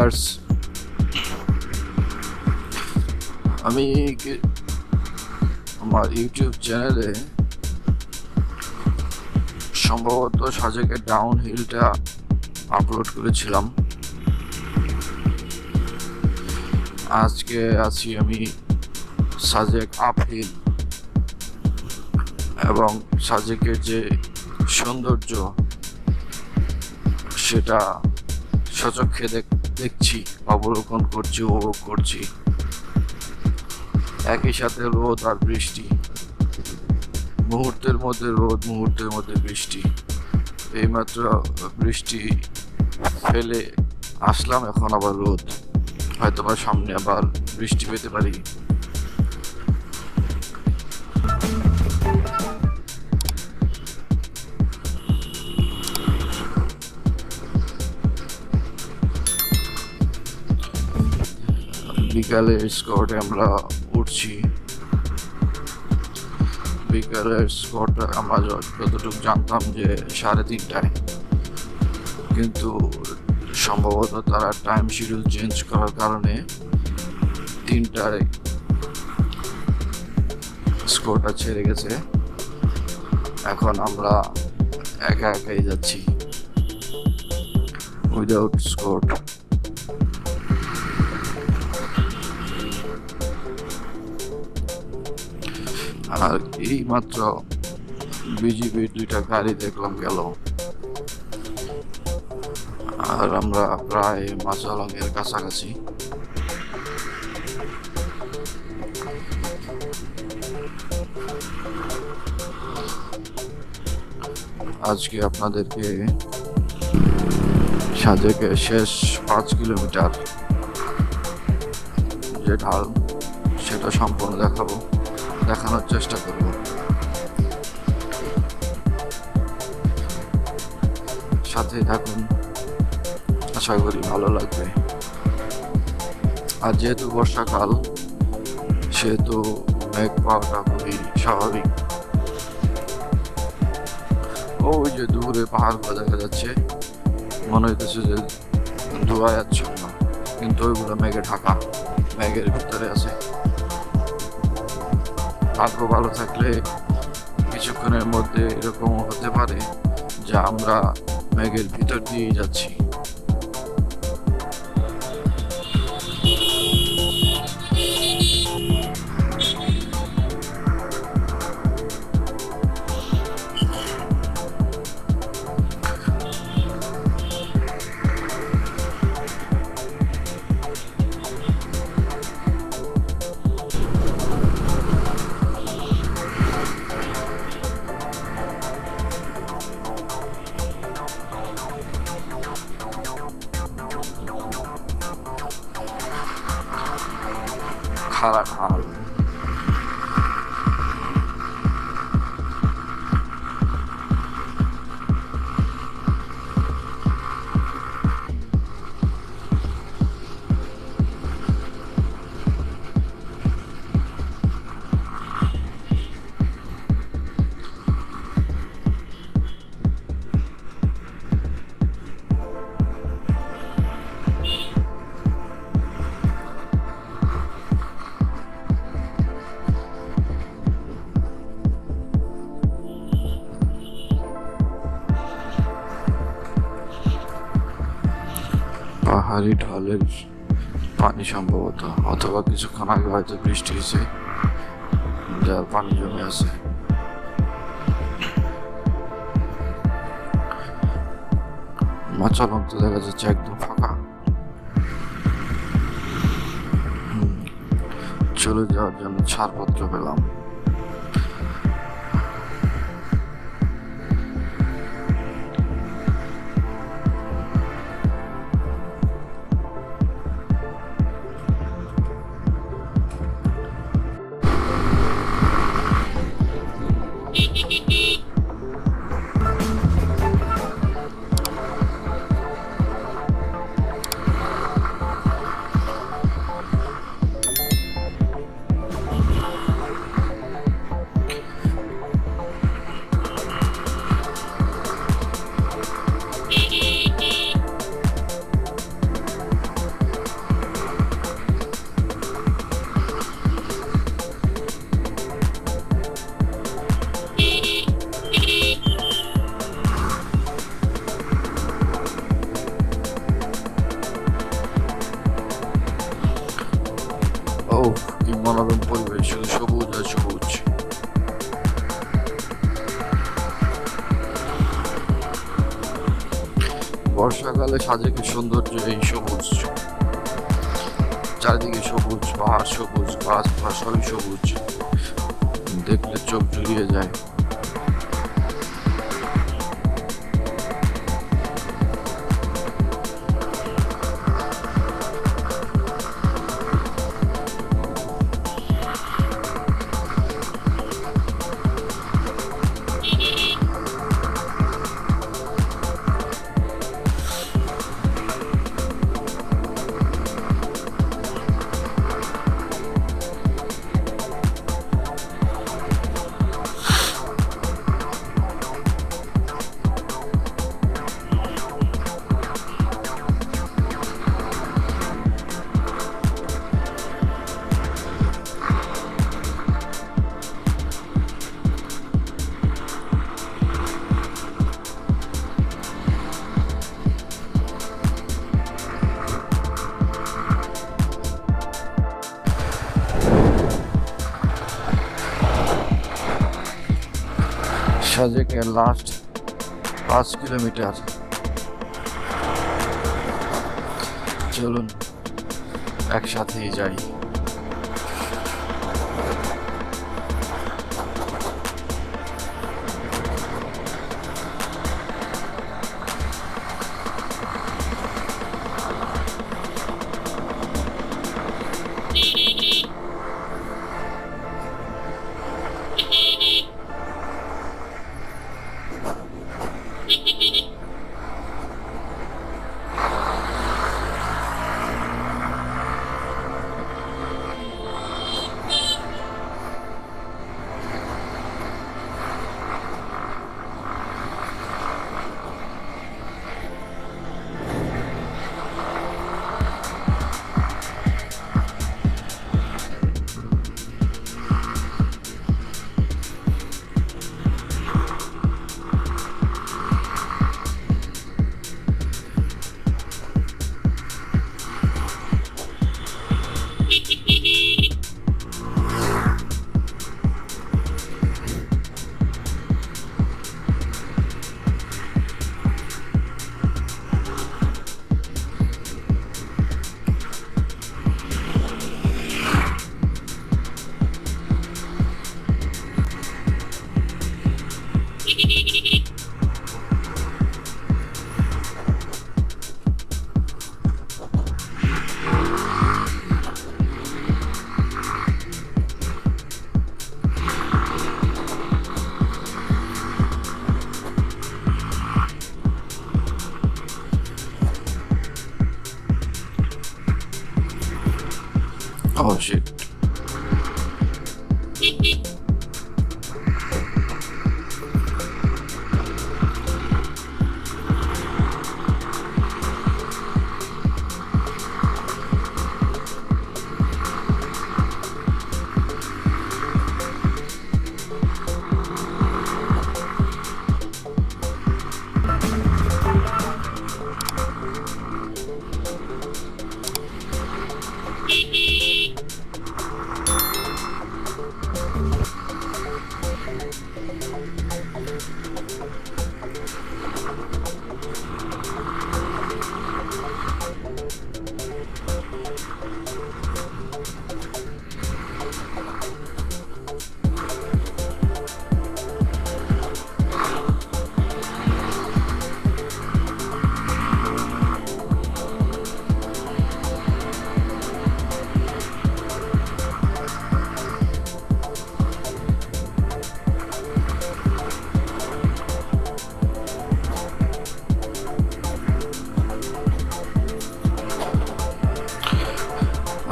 Viewers, আমি আমার YouTube চ্যানেলে সম্ভবত সাজেকের ডাউন হিলটা আপলোড করেছিলাম। আজকে আছি আমি সাজেক আপ হিল, এবং সাজেকের যে সৌন্দর্য সেটা সচক্ষে দেখছি, অবলোকন করছি, উপভোগ করছি। একই সাথে রোদ আর বৃষ্টি, মুহূর্তের মধ্যে রোদ, মুহূর্তের মধ্যে বৃষ্টি। এইমাত্র বৃষ্টি ফেলে আসলাম, এখন আবার রোদ। হয়তো বা সামনে আবার বৃষ্টি পেতে পারি। বিকালের স্কোয়াডে আমরা উঠছি। বিকালের স্কোয়াডটা আমরা যতটুকু জানতাম যে 3:30টায়, কিন্তু সম্ভবত তারা টাইম শিডিউল চেঞ্জ করার কারণে 3টায় স্কোয়াডটা ছেড়ে গেছে। এখন আমরা একা একাই যাচ্ছি উইদাউট স্কোয়াড। আর এই মাত্র বিজিবির 2টা গাড়ি দেখলাম গেল। আর আমরা প্রায় কাসালং এর কাছাকাছি। আজকে আপনাদেরকে সাজেকের শেষ 5 কিলোমিটার যে ঢাল সেটা সম্পূর্ণ দেখানোর চেষ্টা করব। সাথে থাকুন, আশা করি ভালো লাগবে। আর যেহেতু বর্ষাকাল, সেহেতু মেঘ পাওয়াটা খুবই স্বাভাবিক। ওই যে দূরে পাহাড়গুলো দেখা যাচ্ছে, মনে হইতেছে যে ধোঁয়ায় আচ্ছন্ন, কিন্তু ওইগুলো মেঘে ঢাকা, মেঘের ভিতরে আছে। ভাগ্য ভালো থাকলে কিছুক্ষণের মধ্যে এরকম হতে পারে যে আমরা মেঘের ভিতর দিয়ে যাচ্ছি। খাড়া ঢাল, পাহাড়ি ঢলের পানি সম্ভবত, অথবা কিছুক্ষণ আগে হয়তো বৃষ্টি হয়েছে, যার পানি জমে আছে। কাসালং তো দেখা যাচ্ছে একদম ফাঁকা। চলে যাওয়ার জন্য ছাড়পত্র পেলাম। ও কি মনোরম পরিবেশ, শুধু সবুজ আর সবুজ। বর্ষাকালে সাজেকের সৌন্দর্য এই সবুজ, চারিদিকে সবুজ, পাহাড় সবুজ, গাছপালা সবই সবুজ, দেখলে চোখ জুড়িয়ে যায়। সাজেকের লাস্ট 5 কিলোমিটার, চলুন একসাথেই যাই। Oh shit.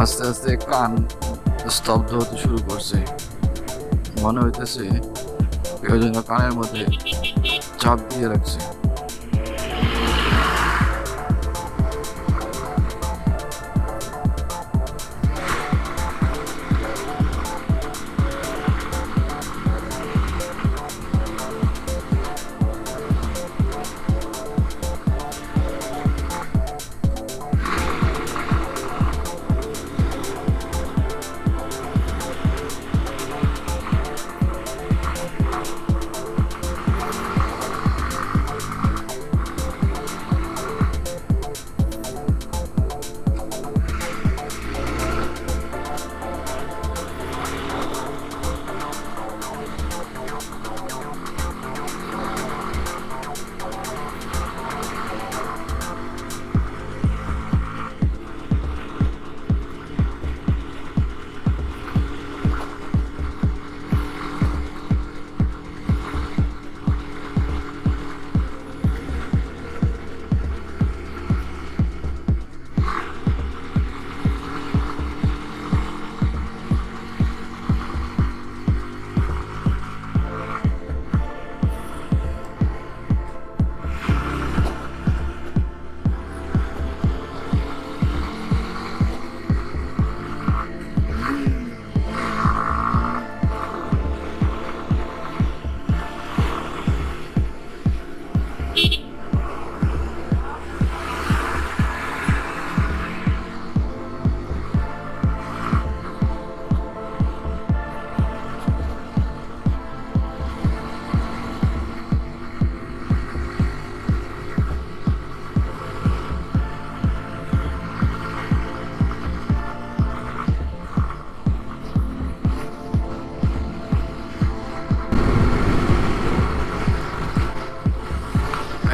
আস্তে আস্তে কান স্তব্ধ হতে শুরু করছে, মনে হইতেছে কেউ যেন কানের মধ্যে চাপ দিয়ে রাখছে।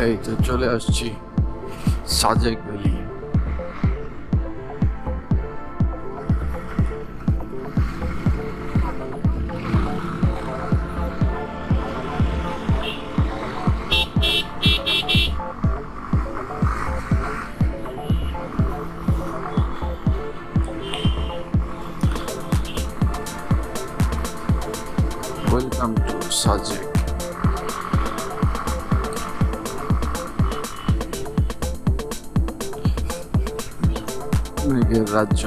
এই তো চলে আসছি Sajek valley. Welcome to Sajek. মেঘের রাজ্য।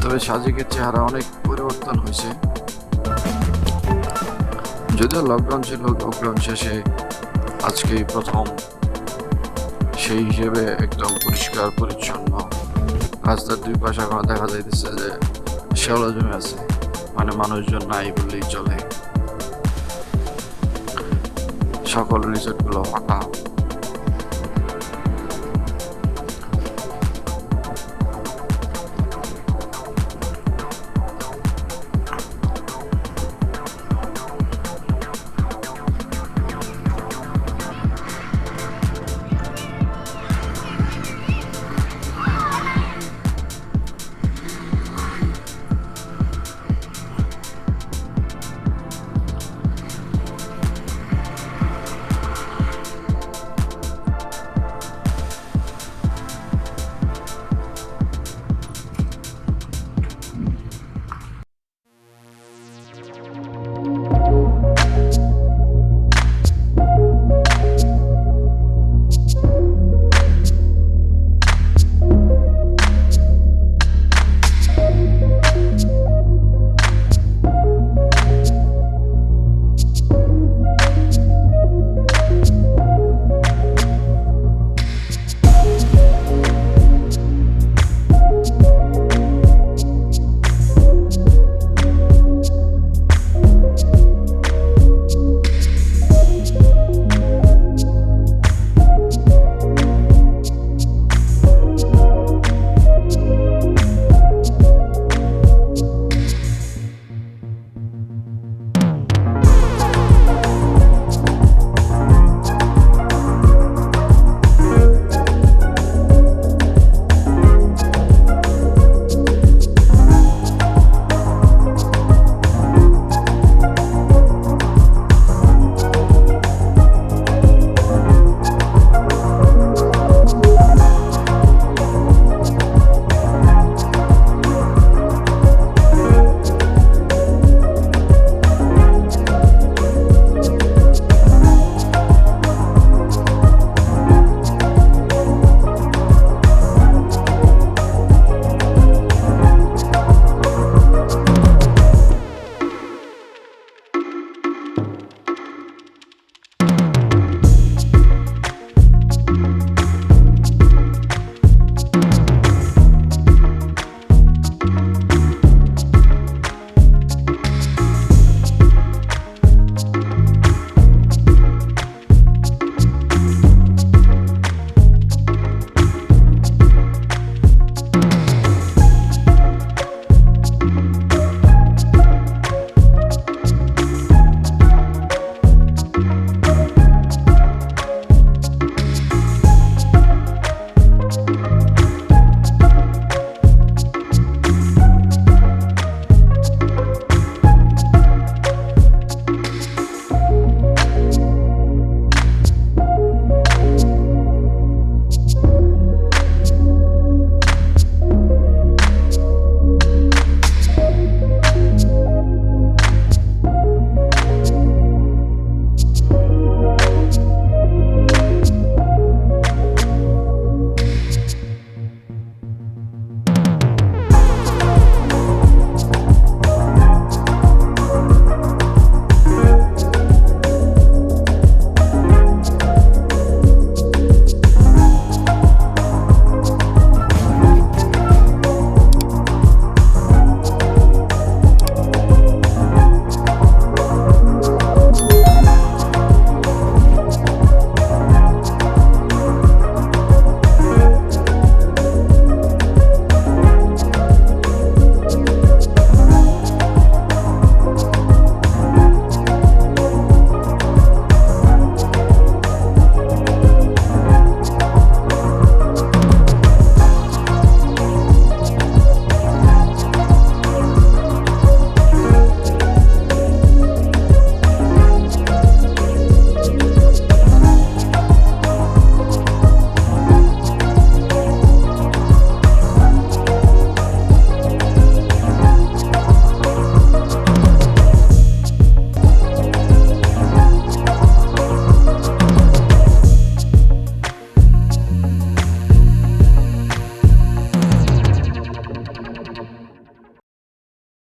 তবে সাজেকের চেহারা অনেক পরিবর্তন হয়েছে। যদিও লকডাউন ছিল, লকডাউন শেষে আজকেই প্রথম সেই হিসেবে একদম পরিষ্কার পরিচ্ছন্ন। রাস্তার দুই পাশে এখনো দেখা যাইতেছে যে শ্যাওলা জমে আছে, মানে মানুষজন নাই বললেই চলে। সকল রিসোর্টগুলো ফাঁকা।